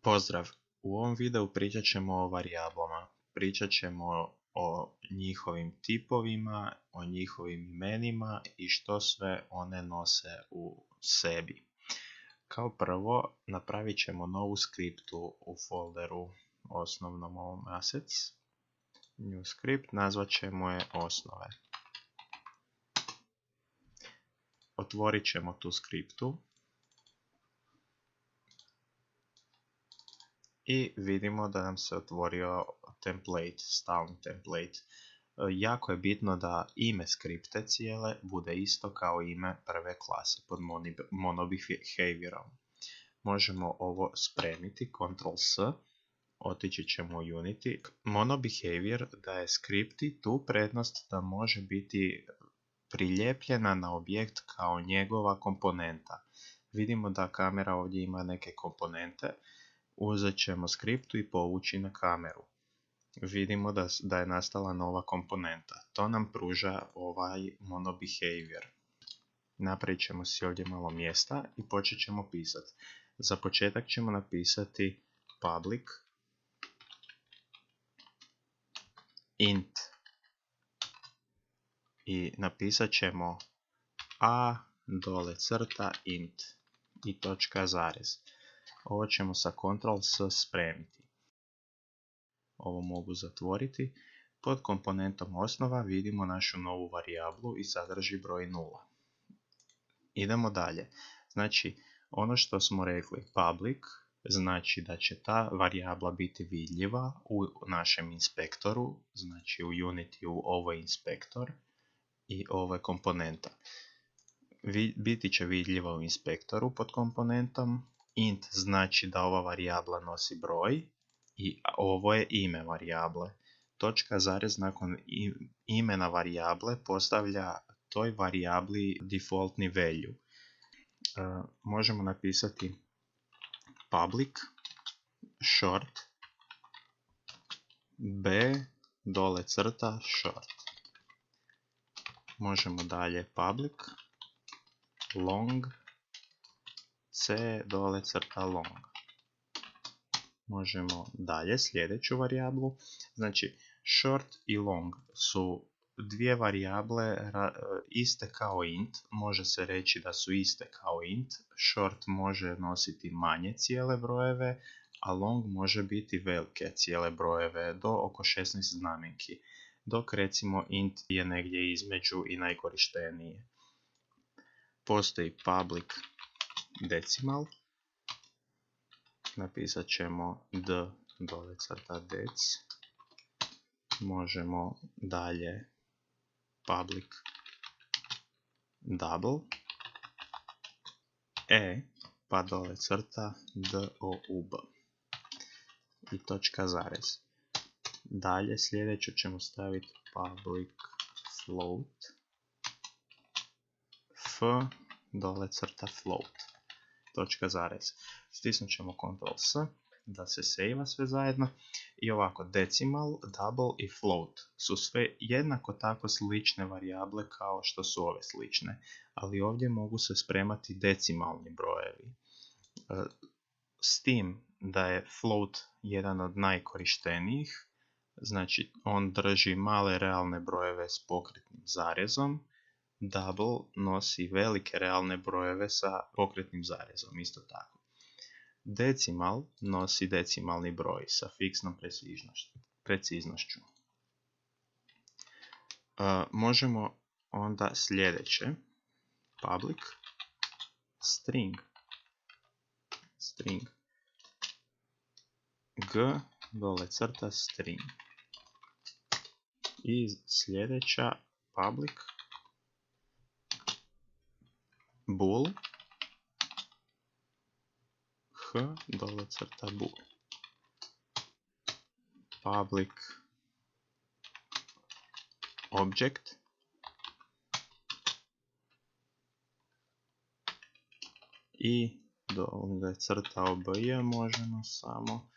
Pozdrav! U ovom videu pričat ćemo o varijablama. Pričat ćemo o njihovim tipovima, o njihovim imenima i što sve one nose u sebi. Kao prvo napravit ćemo novu skriptu u folderu osnovnom ovom assets. New script, nazvat ćemo je osnove. Otvorit ćemo tu skriptu. I vidimo da nam se otvorio template, stalni template. Jako je bitno da ime skripte cijele bude isto kao ime prve klase pod monobehaviorom. Možemo ovo spremiti, Ctrl+S, otići ćemo u Unity. Monobehavior daje skripti tu prednost da može biti priljepljena na objekt kao njegova komponenta. Vidimo da kamera ovdje ima neke komponente. Uzet ćemo skriptu i povući na kameru. Vidimo da je nastala nova komponenta. To nam pruža ovaj monobehavior. Napravit ćemo si ovdje malo mjesta i počet ćemo pisati. Za početak ćemo napisati public int i napisat ćemo a dole crta int i točka zarez. Ovo ćemo sa Ctrl+S spremiti. Ovo mogu zatvoriti. Pod komponentom osnova vidimo našu novu varijablu i sadrži broj 0. Idemo dalje. Znači, ono što smo rekli, public, znači da će ta varijabla biti vidljiva u našem inspektoru, znači u Unity ovo je inspektor i ovo je komponenta. Biti će vidljiva u inspektoru pod komponentom. Int znači da ova varijabla nosi broj i ovo je ime varijable. Točka zarez nakon imena varijable postavlja toj varijabli defaultni value. Možemo napisati public short b dole crta short. Možemo dalje public long c dole crta long. Možemo dalje sljedeću varijablu. Znači short i long su dvije varijable iste kao int. Može se reći da su iste kao int. Short može nositi manje cijele brojeve, a long može biti velike cijele brojeve do oko 16 znamenki. Dok recimo int je negdje između i najkorišteniji. Postoji public decimal. Napisat ćemo d dole crta dec. Možemo dalje public double e pa dole crta doub i točka zarez. Dalje sljedeću ćemo staviti public float f dole crta float točka zarez. Stisnut ćemo Ctrl+S da se sejva sve zajedno. I ovako, decimal, double i float su sve jednako tako slične varijable kao što su ove slične, ali ovdje mogu se spremati decimalni brojevi. S tim da je float jedan od najkorištenijih, znači on drži male realne brojeve s pokretnim zarezom. Double nosi velike realne brojeve sa pokretnim zarezom, isto tako. Decimal nosi decimalni broj sa fiksnom preciznošću. Možemo onda sljedeće, public string g dole crta string i sljedeća public bool h dole crta bool. Public object i dole crta obj možemo samo.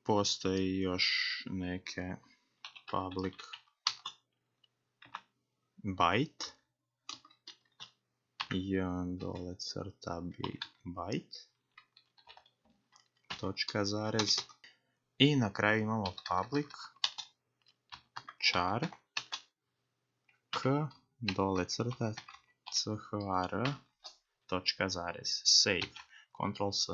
Postoji još neke public byte i dole crta byte točka zarez. I na kraju imamo public char k dole crta chr točka zarez. Save. Ctrl S.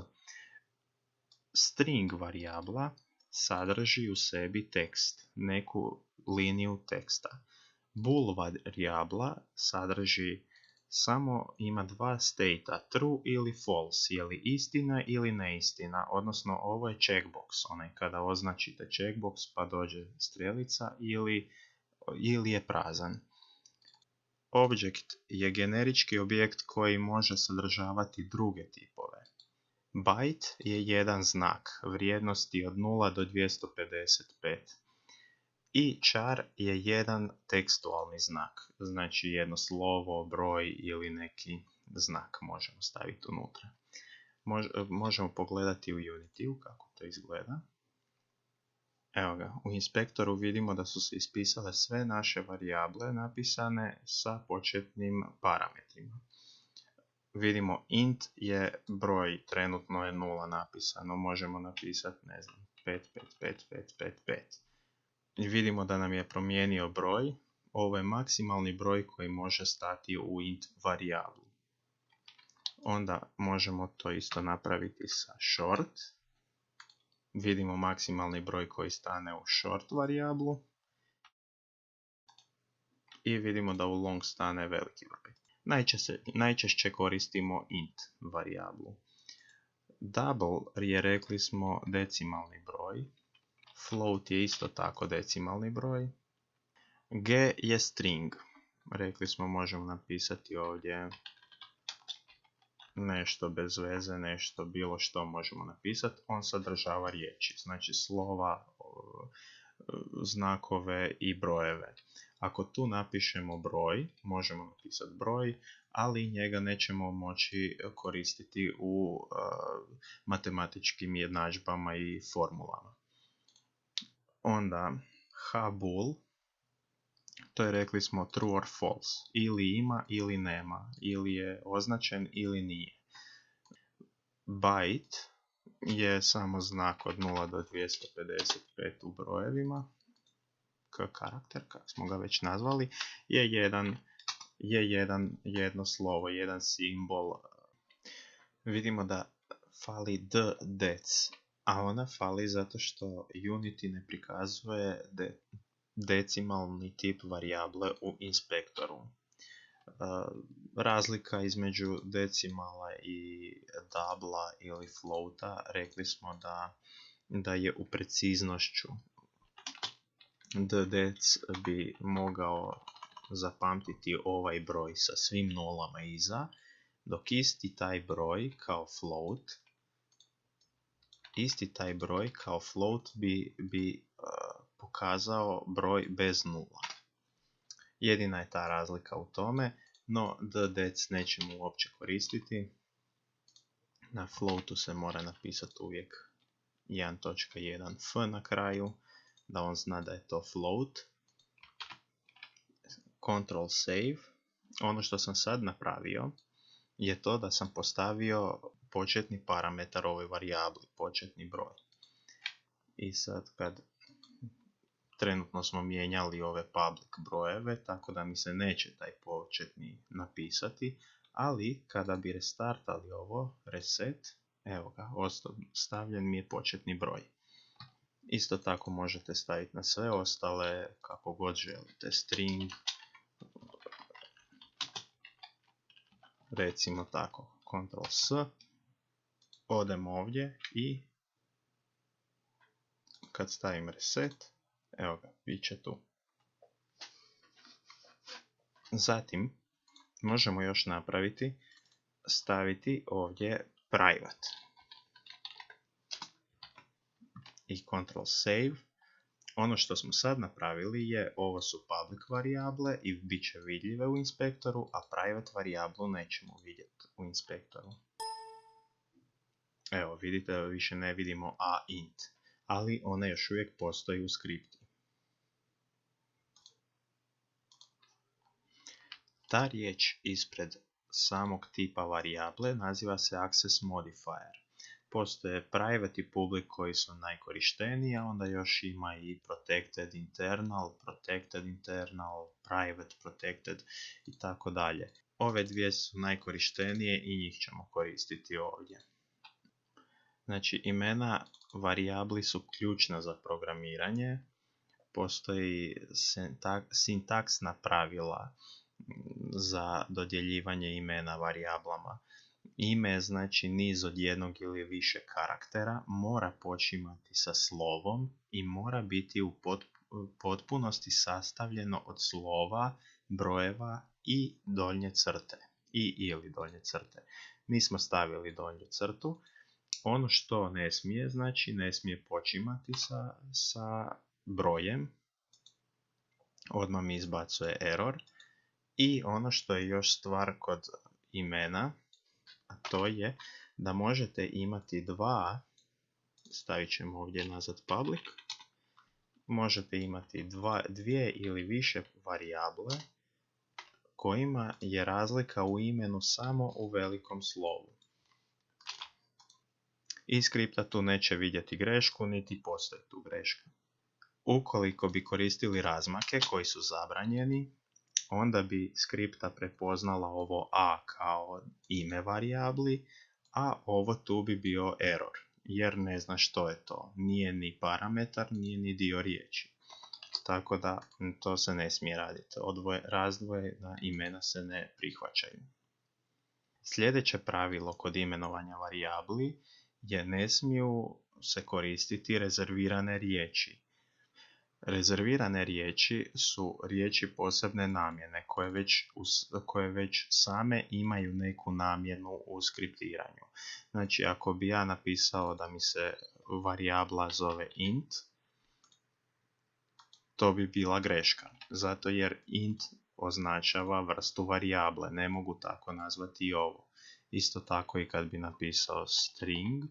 String varijabla sadrži u sebi tekst, neku liniju teksta. Bool varijabla sadrži ima dva state-a, true ili false, je li istina ili neistina, odnosno ovo je checkbox, onaj kada označite checkbox pa dođe strelica ili je prazan. Object je generički objekt koji može sadržavati druge tipove. Byte je jedan znak vrijednosti od 0 do 255. I char je jedan tekstualni znak, znači jedno slovo, broj ili neki znak možemo staviti unutra. Možemo pogledati u Unity kako to izgleda. Evo ga, u inspektoru vidimo da su se ispisale sve naše varijable napisane sa početnim parametrima. Vidimo int je broj, trenutno je 0 napisano, možemo napisati, ne znam, 5555555. I vidimo da nam je promijenio broj, ovo je maksimalni broj koji može stati u int varijablu. Onda možemo to isto napraviti sa short. Vidimo maksimalni broj koji stane u short varijablu. I vidimo da u long stane veliki broj. Najčešće koristimo int varijablu. Double je, rekli smo, decimalni broj. Float je isto tako decimalni broj. G je string. Rekli smo možemo napisati ovdje nešto bez veze, nešto, bilo što možemo napisati. On sadržava riječi, znači slova, znakove i brojeve. Ako tu napišemo broj, možemo napisati broj, ali njega nećemo moći koristiti u matematičkim jednadžbama i formulama. Onda hbool, to je, rekli smo, true or false, ili ima ili nema, ili je označen ili nije. Byte je samo znak od 0 do 255 u brojevima. Karakter, kako smo ga već nazvali, je jedno slovo, jedan simbol. Vidimo da fali dec, a ona fali zato što Unity ne prikazuje decimalni tip varijable u inspektoru. Razlika između decimala i doubla ili floata, rekli smo da je u preciznošću. Dec bi mogao zapamtiti ovaj broj sa svim nulama iza, dok isti taj broj kao float bi pokazao broj bez nula. Jedina je ta razlika u tome, no dec nećemo uopće koristiti. Na floatu se mora napisati uvijek 1.1f na kraju, da on zna da je to float. Ctrl save. Ono što sam sad napravio je to da sam postavio početni parametar ovoj varijabli, početni broj. I sad kad trenutno smo mijenjali ove public brojeve, tako da mi se neće taj početni napisati, ali kada bi restartali ovo, reset, evo ga, stavljen mi je početni broj. Isto tako možete staviti na sve ostale kako god želite. String, recimo tako, Ctrl S, odem ovdje i kad stavim reset, evo ga, bit će tu. Zatim možemo još staviti ovdje private. I Ctrl save. Ono što smo sad napravili je, ovo su public varijable i bit će vidljive u inspektoru, a private varijablu nećemo vidjeti u inspektoru. Evo, vidite, više ne vidimo int, ali ona još uvijek postoji u skriptu. Ta riječ ispred samog tipa varijable naziva se access modifier. Postoje private i public koji su najkorišteniji, a onda još ima i protected internal, private protected i tako dalje. Ove dvije su najkorištenije i njih ćemo koristiti ovdje. Znači, imena varijabli su ključna za programiranje. Postoji sintaksna pravila za dodjeljivanje imena varijablama. Ime je znači niz od jednog ili više karaktera, mora počimati sa slovom i mora biti u potpunosti sastavljeno od slova, brojeva i donje crte. Ili donje crte. Mi smo stavili donju crtu. Ono što ne smije, znači ne smije počimati sa brojem. Odmah mi izbacuje error. I ono što je još stvar kod imena, a to je da možete imati stavit ćemo ovdje nazad public, možete imati dvije ili više varijable kojima je razlika u imenu samo u velikom slovu. Iz skripta tu neće vidjeti grešku, niti postoji tu greška. Ukoliko bi koristili razmake koji su zabranjeni, onda bi skripta prepoznala ovo a kao ime varijabli, a ovo tu bi bio error, jer ne zna što je to. Nije ni parametar, nije ni dio riječi. Tako da to se ne smije raditi. Razdvojena imena se ne prihvaćaju. Sljedeće pravilo kod imenovanja varijabli je ne smiju se koristiti rezervirane riječi. Rezervirane riječi su riječi posebne namjene koje već same imaju neku namjenu u skriptiranju. Znači, ako bi ja napisao da mi se varijabla zove int, to bi bila greška. Zato jer int označava vrstu varijable. Ne mogu tako nazvati i ovo. Isto tako i kad bi napisao string,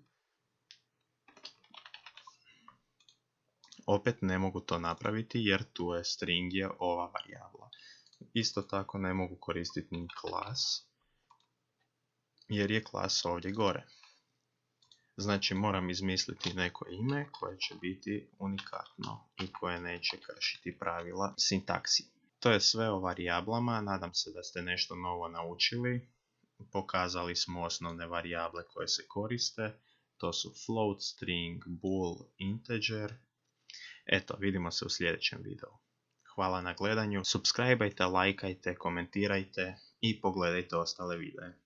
opet ne mogu to napraviti jer tu je string je ova varijabla. Isto tako ne mogu koristiti ni class jer je class ovdje gore. Znači moram izmisliti neko ime koje će biti unikatno i koje neće kršiti pravila sintaksi. To je sve o varijablama, nadam se da ste nešto novo naučili. Pokazali smo osnovne varijable koje se koriste. To su float, string, bool, integer. Eto, vidimo se u sljedećem videu. Hvala na gledanju, subscribeajte, lajkajte, komentirajte i pogledajte ostale videe.